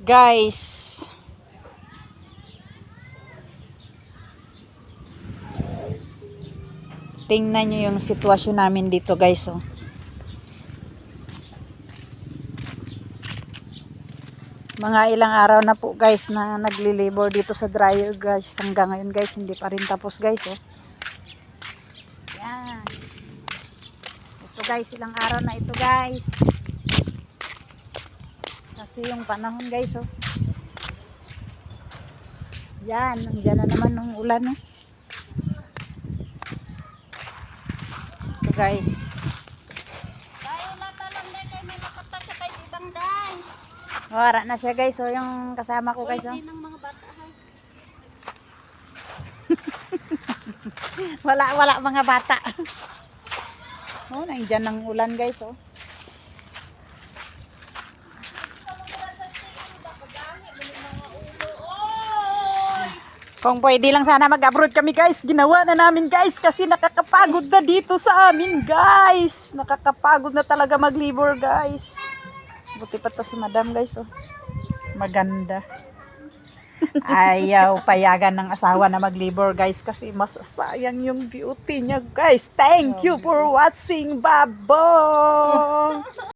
Guys, tingnan nyo yung sitwasyon namin dito guys, oh. Mga ilang araw na po guys na nagli-labor dito sa dryer guys. Hanggang ngayon guys, hindi pa rin tapos guys, oh. Yan. Ito guys, ilang araw na ito guys. Kasi yung panahon guys, oh. Yan, nandiyan na naman ng ulan, oh. Ito guys. Wala na siya guys, oh, yung kasama ko guys, oh. wala mga bata. Oh, nandiyan ng ulan guys, oh. Kung pwede lang sana mag-abroad kami guys, ginawa na namin guys kasi nakakapagod na dito sa amin guys. Nakakapagod na talaga mag-labor guys. Buti pa to si madam guys, oh. Maganda. Ayaw payagan ng asawa na mag-labor guys kasi masasayang yung beauty niya guys. Thank you for watching, babo.